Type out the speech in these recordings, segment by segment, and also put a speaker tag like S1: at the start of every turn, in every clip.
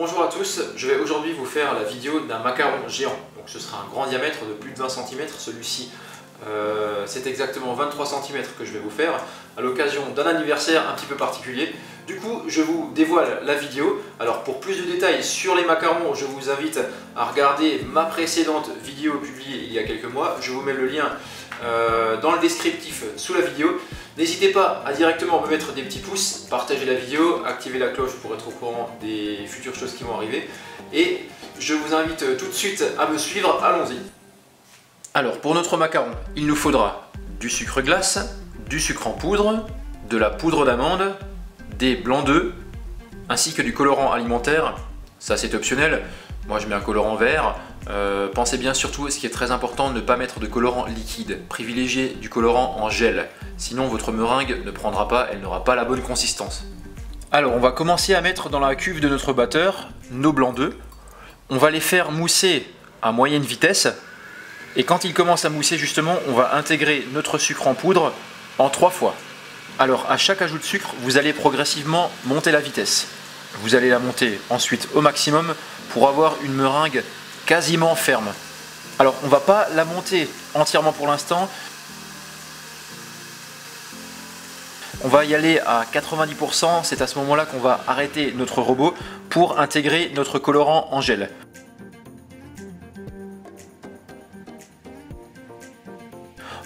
S1: Bonjour à tous, je vais aujourd'hui vous faire la vidéo d'un macaron géant. Donc ce sera un grand diamètre de plus de 20 cm, celui-ci c'est exactement 23 cm que je vais vous faire à l'occasion d'un anniversaire un petit peu particulier. Du coup je vous dévoile la vidéo. Alors pour plus de détails sur les macarons, je vous invite à regarder ma précédente vidéo publiée il y a quelques mois. Je vous mets le lien dans le descriptif sous la vidéo. N'hésitez pas à directement me mettre des petits pouces, partager la vidéo, activer la cloche pour être au courant des futures choses qui vont arriver. Et je vous invite tout de suite à me suivre, allons-y. Alors pour notre macaron, il nous faudra du sucre glace, du sucre en poudre, de la poudre d'amande, des blancs d'œufs, ainsi que du colorant alimentaire. Ça c'est optionnel, moi je mets un colorant vert. Pensez bien surtout, ce qui est très important, ne pas mettre de colorant liquide. Privilégiez du colorant en gel, sinon votre meringue ne prendra pas, elle n'aura pas la bonne consistance. Alors on va commencer à mettre dans la cuve de notre batteur nos blancs d'œufs. On va les faire mousser à moyenne vitesse. Et quand ils commencent à mousser justement, on va intégrer notre sucre en poudre en 3 fois. Alors à chaque ajout de sucre, vous allez progressivement monter la vitesse. Vous allez la monter ensuite au maximum pour avoir une meringue quasiment ferme. Alors on ne va pas la monter entièrement pour l'instant. On va y aller à 90%, c'est à ce moment-là qu'on va arrêter notre robot pour intégrer notre colorant en gel.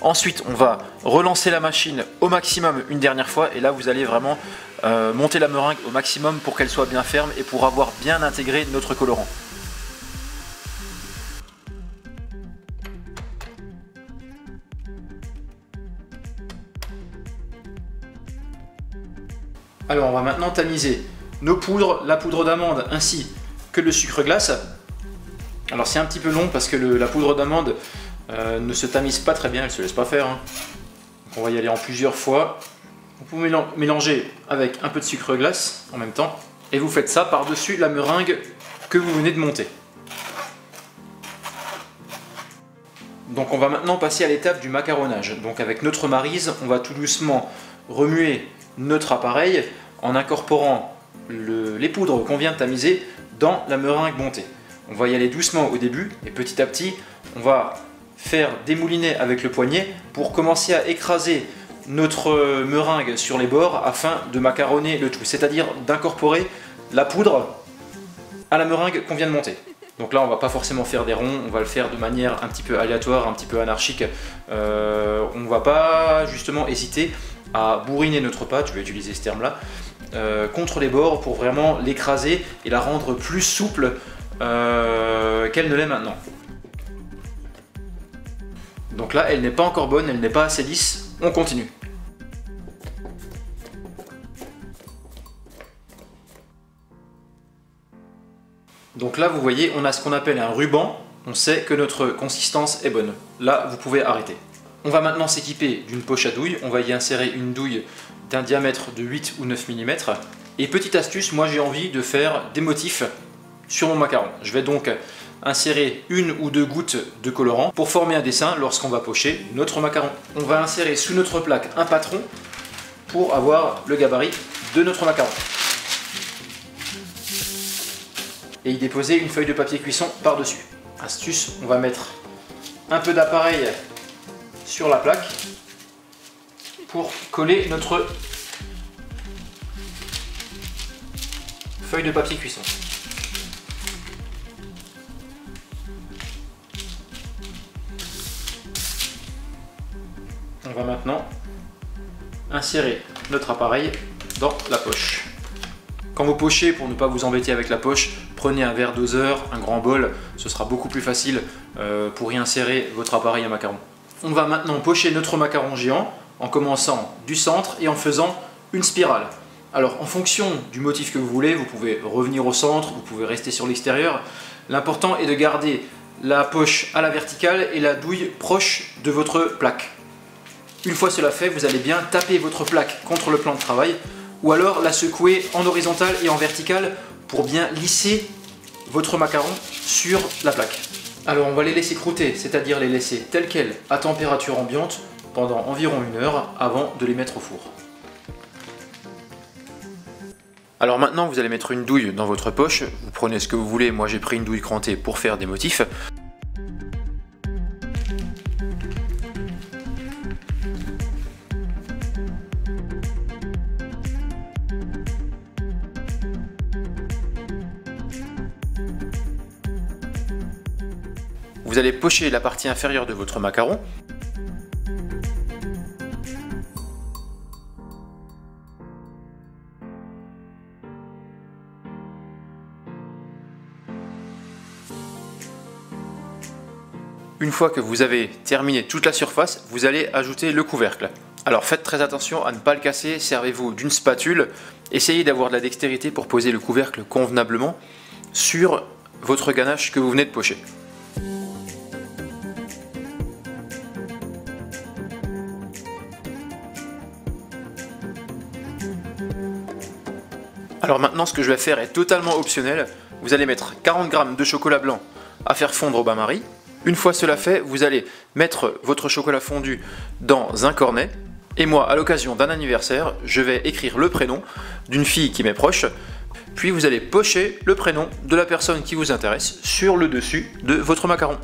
S1: Ensuite, on va relancer la machine au maximum une dernière fois et là vous allez vraiment monter la meringue au maximum pour qu'elle soit bien ferme et pour avoir bien intégré notre colorant. Alors on va maintenant tamiser nos poudres, la poudre d'amande ainsi que le sucre glace. Alors c'est un petit peu long parce que la poudre d'amande ne se tamise pas très bien, elle ne se laisse pas faire. Donc on va y aller en plusieurs fois. Vous pouvez mélanger avec un peu de sucre glace en même temps. Et vous faites ça par-dessus la meringue que vous venez de monter. Donc on va maintenant passer à l'étape du macaronnage. Donc avec notre maryse, on va tout doucement remuer notre appareil en incorporant les poudres qu'on vient de tamiser dans la meringue montée. On va y aller doucement au début et petit à petit, on va faire démouliner avec le poignet pour commencer à écraser notre meringue sur les bords afin de macaronner le tout, c'est-à-dire d'incorporer la poudre à la meringue qu'on vient de monter. Donc là on va pas forcément faire des ronds, on va le faire de manière un petit peu aléatoire, un petit peu anarchique. On ne va pas justement hésiter à bourriner notre pâte, je vais utiliser ce terme là, contre les bords pour vraiment l'écraser et la rendre plus souple qu'elle ne l'est maintenant. Donc là, elle n'est pas encore bonne, elle n'est pas assez lisse, on continue. Donc là, vous voyez, on a ce qu'on appelle un ruban, on sait que notre consistance est bonne. Là, vous pouvez arrêter. On va maintenant s'équiper d'une poche à douille, on va y insérer une douille d'un diamètre de 8 ou 9 mm. Et petite astuce, moi j'ai envie de faire des motifs sur mon macaron. Je vais donc insérer 1 ou 2 gouttes de colorant pour former un dessin lorsqu'on va pocher notre macaron. On va insérer sous notre plaque un patron pour avoir le gabarit de notre macaron. Et y déposer une feuille de papier cuisson par-dessus. Astuce, on va mettre un peu d'appareil sur la plaque pour coller notre feuille de papier cuisson. On va maintenant insérer notre appareil dans la poche. Quand vous pochez, pour ne pas vous embêter avec la poche, prenez un verre doseur, un grand bol, ce sera beaucoup plus facile pour y insérer votre appareil à macaron. On va maintenant pocher notre macaron géant en commençant du centre et en faisant une spirale. Alors en fonction du motif que vous voulez, vous pouvez revenir au centre, vous pouvez rester sur l'extérieur. L'important est de garder la poche à la verticale et la douille proche de votre plaque. Une fois cela fait, vous allez bien taper votre plaque contre le plan de travail ou alors la secouer en horizontal et en verticale pour bien lisser votre macaron sur la plaque. Alors on va les laisser croûter, c'est-à-dire les laisser telles quelles à température ambiante pendant environ 1 heure avant de les mettre au four. Alors maintenant, vous allez mettre une douille dans votre poche. Vous prenez ce que vous voulez. Moi, j'ai pris une douille crantée pour faire des motifs. Vous allez pocher la partie inférieure de votre macaron. Une fois que vous avez terminé toute la surface, vous allez ajouter le couvercle. Alors faites très attention à ne pas le casser, servez-vous d'une spatule, essayez d'avoir de la dextérité pour poser le couvercle convenablement sur votre ganache que vous venez de pocher. Alors maintenant, ce que je vais faire est totalement optionnel. Vous allez mettre 40 g de chocolat blanc à faire fondre au bain-marie. Une fois cela fait, vous allez mettre votre chocolat fondu dans un cornet. Et moi, à l'occasion d'un anniversaire, je vais écrire le prénom d'une fille qui m'est proche. Puis vous allez pocher le prénom de la personne qui vous intéresse sur le dessus de votre macaron.